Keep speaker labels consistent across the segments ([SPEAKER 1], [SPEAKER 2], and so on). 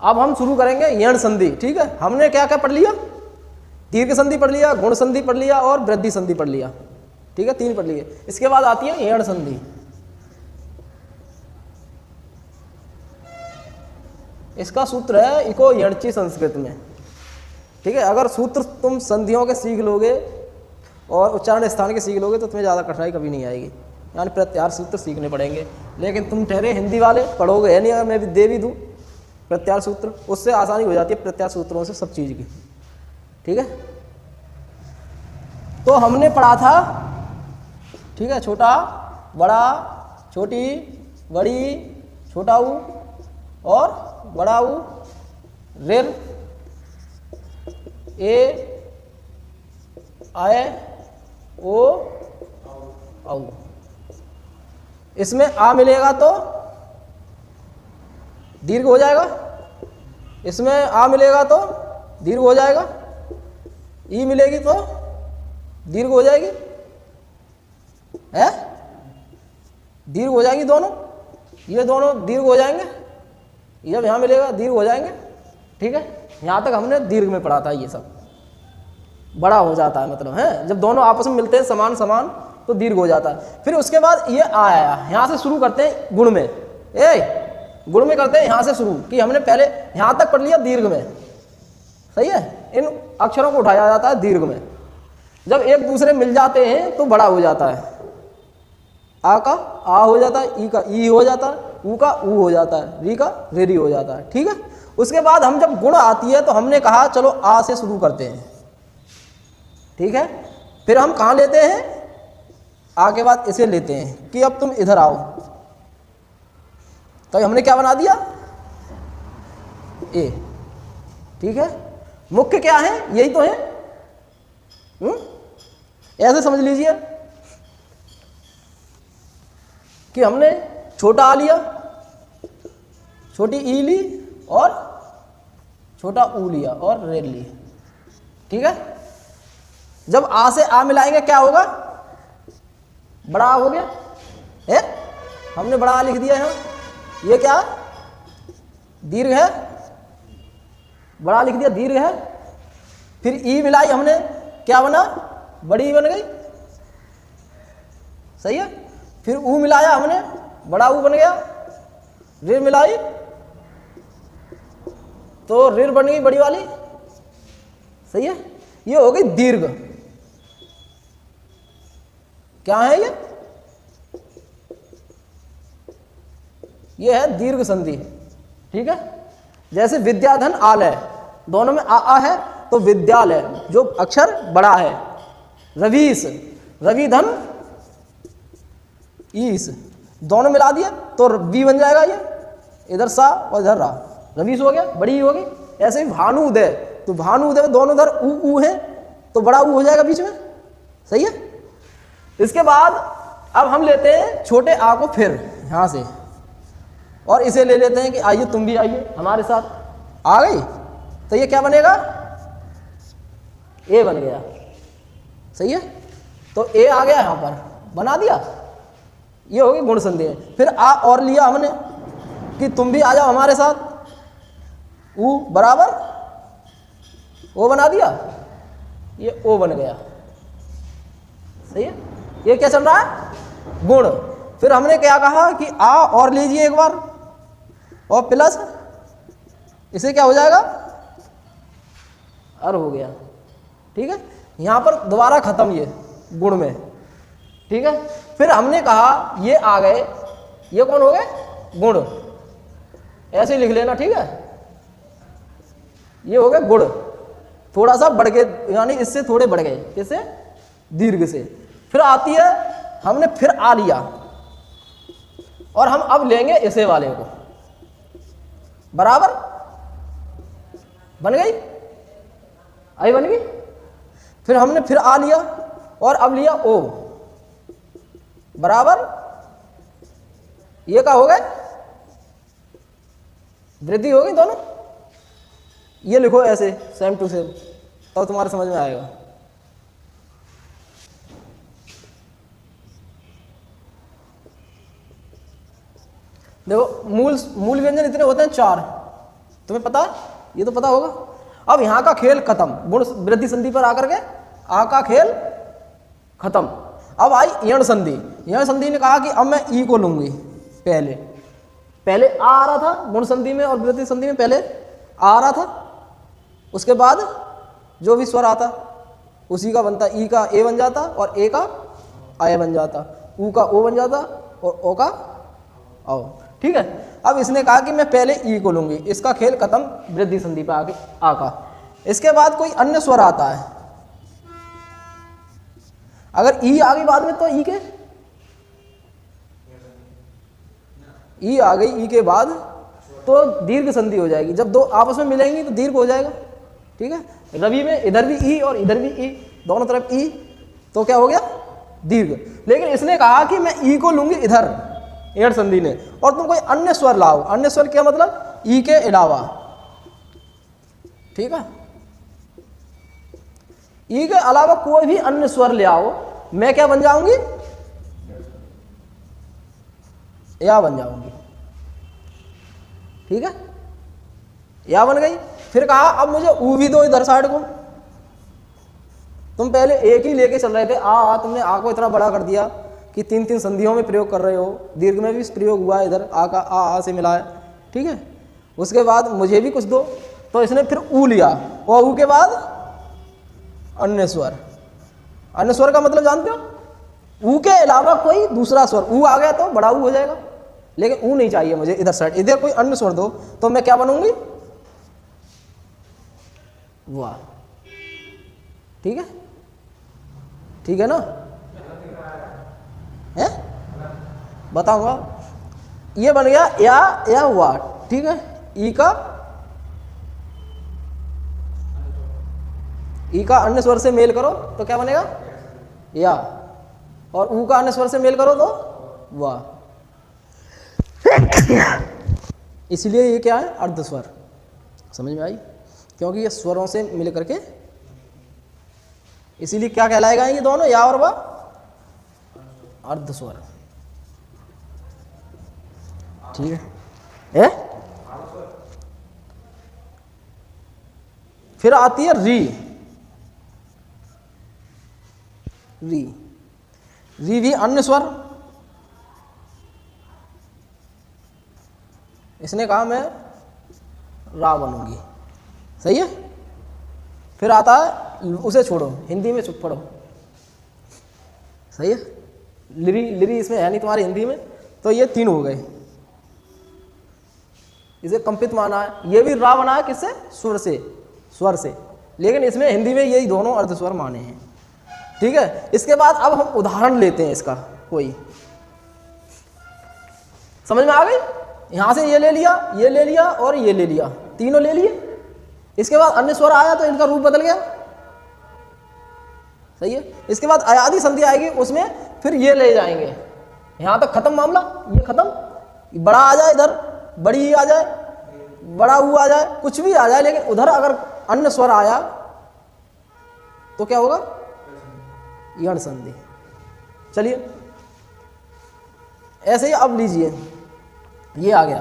[SPEAKER 1] अब हम शुरू करेंगे यण संधि। ठीक है, हमने क्या क्या पढ़ लिया? दीर्घ संधि पढ़ लिया, गुण संधि पढ़ लिया और वृद्धि संधि पढ़ लिया। ठीक है, 3 पढ़ लिए। इसके बाद आती है यण संधि। इसका सूत्र है इको यणची संस्कृत में। ठीक है, अगर सूत्र तुम संधियों के सीख लोगे और उच्चारण स्थान के सीख लोगे तो तुम्हें ज़्यादा कठिनाई कभी नहीं आएगी। यानी प्रत्याहार सूत्र सीखने पड़ेंगे, लेकिन तुम ठहरे हिंदी वाले पढ़ोगे है नहीं। अगर मैं भी दे भी दूँ प्रत्याहार सूत्र, उससे आसानी हो जाती है प्रत्याहार सूत्रों से सब चीज़ की। ठीक है, तो हमने पढ़ा था, ठीक है, छोटा बड़ा, छोटी बड़ी, छोटा ऊ और बड़ा ऊ, ऋ, ए, आए, ओ, औ। इसमें आ मिलेगा तो दीर्घ हो जाएगा, इसमें आ मिलेगा तो दीर्घ हो जाएगा, ई मिलेगी तो दीर्घ हो जाएगी, है दीर्घ हो जाएगी दोनों, ये दोनों दीर्घ हो जाएंगे, जब यहाँ मिलेगा दीर्घ हो जाएंगे। ठीक है, यहाँ तक हमने दीर्घ में पढ़ा था। ये सब बड़ा हो जाता है, मतलब है जब दोनों आपस में मिलते हैं समान समान तो दीर्घ हो जाता है। फिर उसके बाद ये आया, यहाँ से शुरू करते हैं गुण में। गुण में करते हैं यहाँ से शुरू, कि हमने पहले यहाँ तक पढ़ लिया दीर्घ में। सही है, इन अक्षरों को उठाया जाता है दीर्घ में। जब एक दूसरे मिल जाते हैं तो बड़ा हो जाता है। आ का आ हो जाता है, ई का ई हो जाता है, ऊ का ऊ हो जाता है, री का री हो जाता है। ठीक है, उसके बाद हम जब गुण आती है तो हमने कहा चलो आ से शुरू करते हैं। ठीक है, फिर हम कहाँ लेते हैं? आ के बाद इसे लेते हैं कि अब तुम इधर आओ। तो हमने क्या बना दिया? ए। ठीक है, मुख्य क्या है? यही तो है। ऐसे समझ लीजिए कि हमने छोटा आ लिया, छोटी ई ली और छोटा ऊ लिया और रे ली। ठीक है, जब आ से आ मिलाएंगे क्या होगा? बड़ा आ हो गया है, हमने बड़ा आ लिख दिया यहाँ। ये क्या दीर्घ है, बड़ा लिख दिया दीर्घ है। फिर ई मिलाई हमने, क्या बना? बड़ी बन गई। सही है, फिर ऊ मिलाया हमने, बड़ा ऊ बन गया। ऋ मिलाई तो ऋ बन गई बड़ी वाली। सही है, ये हो गई दीर्घ। क्या है ये है दीर्घ संधि। ठीक है, जैसे विद्याधन आलय, दोनों में आ है तो विद्यालय जो अक्षर बड़ा है। रवीश, रविधन ईस, दोनों मिला दिया तो वी बन जाएगा। ये इधर सा और इधर रा, रवीश हो गया, बड़ी हो गई। ऐसे ही भानुदय, तो भानुदय दोनों इधर ऊ है तो बड़ा ऊ हो जाएगा बीच में। सही है, इसके बाद अब हम लेते हैं छोटे आ को फिर यहाँ से और इसे ले लेते हैं कि आइए तुम भी आइए हमारे साथ। आ गई तो ये क्या बनेगा? ए बन गया। सही है, तो ए आ गया, यहाँ पर बना दिया। ये होगी गुण संधि। फिर आ और लिया हमने कि तुम भी आ जाओ हमारे साथ। ऊ बराबर ओ बना दिया, ये ओ बन गया। सही है, ये क्या चल रहा है? गुण। फिर हमने क्या कहा कि आ और लीजिए एक बार और प्लस इसे क्या हो जाएगा? अर हो गया। ठीक है, यहां पर दोबारा खत्म ये गुण में। ठीक है, फिर हमने कहा ये आ गए, ये कौन हो गए? गुण। ऐसे ही लिख लेना। ठीक है, ये हो गए गुण। थोड़ा सा बढ़ गए, यानी इससे थोड़े बढ़ गए, इससे दीर्घ से। फिर आती है, हमने फिर आ लिया और हम अब लेंगे इसे वाले को। बराबर बन गई, आई बन गई। फिर हमने फिर आ लिया और अब लिया ओ बराबर, ये क्या हो गए? वृद्धि हो गई दोनों। ये लिखो ऐसे सेम टू सेम, तो तुम्हारे समझ में आएगा। देखो मूल व्यंजन इतने होते हैं 4। तुम्हें पता है, ये तो पता होगा। अब यहाँ का खेल खत्म, गुण वृद्धि संधि पर आकर के आ का खेल खत्म। अब आई यण संधि। यण संधि ने कहा कि अब मैं ई को लूंगी। पहले आ रहा था गुण संधि में और वृद्धि संधि में, पहले आ रहा था, उसके बाद जो भी स्वर आता उसी का बनता, ई का ए बन जाता और ए का आय बन जाता, ऊ का ओ बन जाता और ओ का औ। ठीक है। अब इसने कहा कि मैं पहले ई को लूंगी, इसका खेल खत्म वृद्धि संधि पे आके आ का। इसके बाद कोई अन्य स्वर आता है, अगर ई आ गई बाद में तो ई के ई आ गई, ई के बाद तो दीर्घ संधि हो जाएगी। जब दो आपस में मिलेंगी तो दीर्घ हो जाएगा। ठीक है। रवि में इधर भी ई और इधर भी ई, दोनों तरफ ई, तो क्या हो गया दीर्घ। लेकिन इसने कहा कि मैं ई को लूंगी इधर, एड़ संधि ने, और तुम कोई अन्य स्वर लाओ। अन्य स्वर क्या मतलब, ई के अलावा। ठीक है। ई के अलावा कोई भी अन्य स्वर ले आओ, मैं क्या बन जाऊंगी, या बन जाऊंगी। ठीक है, या बन गई। फिर कहा अब मुझे ऊ भी दो इधर साइड को। तुम पहले एक ही लेके चल रहे थे, आ तुमने आ को इतना बड़ा कर दिया कि 3-3 संधियों में प्रयोग कर रहे हो। दीर्घ में भी प्रयोग हुआ है, इधर आ का आ से मिला है। ठीक है। उसके बाद मुझे भी कुछ दो, तो इसने फिर ऊ लिया, और ऊ के बाद अन्य स्वर। अन्य स्वर का मतलब जानते हो, ऊ के अलावा कोई दूसरा स्वर। ऊ आ गया तो बड़ा ऊ हो जाएगा, लेकिन ऊ नहीं चाहिए मुझे इधर साइड, इधर कोई अन्य स्वर दो तो मैं क्या बनूंगी, वाह। ठीक है, ठीक है ना, है बताऊंगा। ये बन गया या हुआ। ठीक है। ई का अन्य स्वर से मेल करो तो क्या बनेगा, या, और ऊ का अन्य स्वर से मेल करो तो वाह। इसलिए ये क्या है, अर्ध स्वर। समझ में आई, क्योंकि ये स्वरों से मिल करके, इसीलिए क्या कहलाएगा ये दोनों, या और वाह, अर्ध स्वर। ठीक है। फिर आती है री। री भी अन्य स्वर। इसने कहा मैं रा बनूंगी। सही है। फिर आता है, उसे छोड़ो, हिंदी में चुप पढ़ो। सही है। लिरी इसमें है नहीं तुम्हारी हिंदी में, तो ये 3 हो गए। इसे कंपित माना है, ये भी रा बना है किससे, स्वर से, लेकिन इसमें हिंदी में यही दोनों अर्धस्वर माने हैं। ठीक है। इसके बाद अब हम उदाहरण लेते हैं इसका कोई। समझ में आ गई, यहां से ये ले लिया और ये ले लिया, तीनों ले लिए। इसके बाद अन्य स्वर आया तो इनका रूप बदल गया। सही है। इसके बाद अयादि संधि आएगी, उसमें फिर ये ले जाएंगे। यहां तक खत्म मामला, ये खत्म। बड़ा आ जाए इधर, बड़ी आ जाए, बड़ा ऊ आ जाए, कुछ भी आ जाए, लेकिन उधर अगर अन्य स्वर आया तो क्या होगा, यण संधि। चलिए ऐसे ही अब लीजिए, ये आ गया।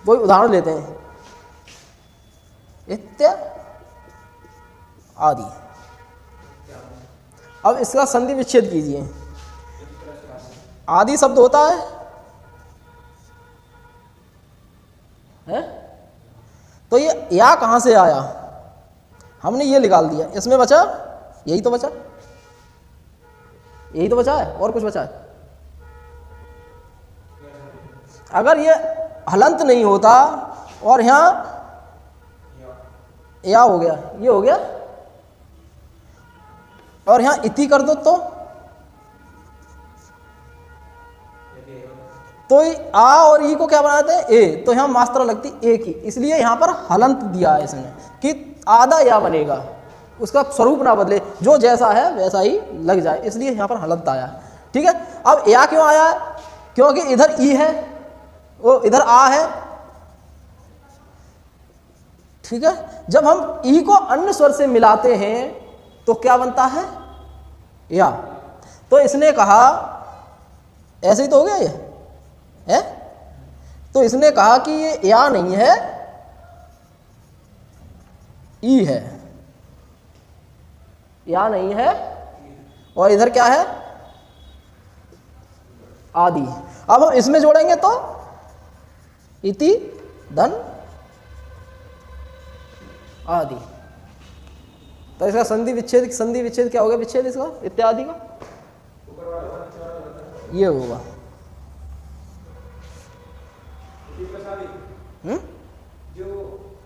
[SPEAKER 1] कोई उदाहरण लेते हैं, इत्य आदि। अब इसका संधि विच्छेद कीजिए। आदि शब्द होता है तो ये या कहां से आया, हमने ये निकाल दिया। इसमें बचा, यही तो बचा है, और कुछ बचा है। अगर ये हलंत नहीं होता और यहां या हो गया, ये हो गया, और यहां इति कर दो तो आ और ई को क्या बनाते हैं, ए, तो यहां मात्रा लगती ए की, इसलिए यहां पर हलंत दिया है इसने कि आधा या बनेगा, उसका स्वरूप ना बदले, जो जैसा है वैसा ही लग जाए, इसलिए यहां पर हलंत आया है। ठीक है। अब या क्यों आया है, क्योंकि इधर ई है, वो इधर आ है। ठीक है। जब हम ई को अन्य स्वर से मिलाते हैं तो क्या बनता है, या। तो इसने कहा, ऐसे ही तो हो गया ये है, तो इसने कहा कि ये या नहीं है, ई है, या नहीं है, और इधर क्या है, आदि। अब हम इसमें जोड़ेंगे तो इति धन आदि। तो इसका संधि विच्छेद क्या हो गया, विच्छेद इसका इत्यादि का ये होगा।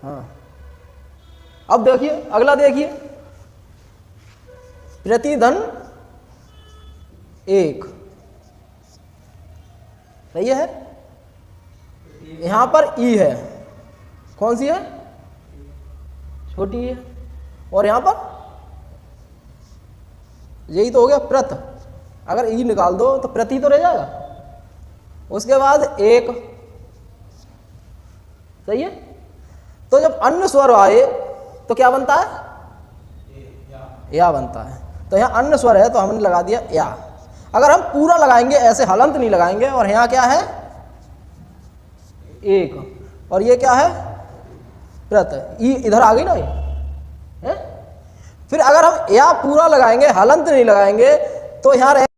[SPEAKER 1] हाँ, अब देखिए अगला, देखिए प्रतिधन एक, सही है। यहां पर ई है, कौन सी है, छोटी है, और यहां पर यही तो हो गया प्रत। अगर ई निकाल दो तो प्रति तो रह जाएगा, उसके बाद एक, सही है। तो जब अन्य स्वर आए तो क्या बनता है, या बनता है। तो यहाँ अन्य स्वर है तो हमने लगा दिया या। अगर हम पूरा लगाएंगे, ऐसे हलंत नहीं लगाएंगे, और यहाँ क्या है एक, और ये क्या है प्रत, ई इधर आ गई ना ये है? फिर अगर हम या पूरा लगाएंगे, हलंत नहीं लगाएंगे, तो यहाँ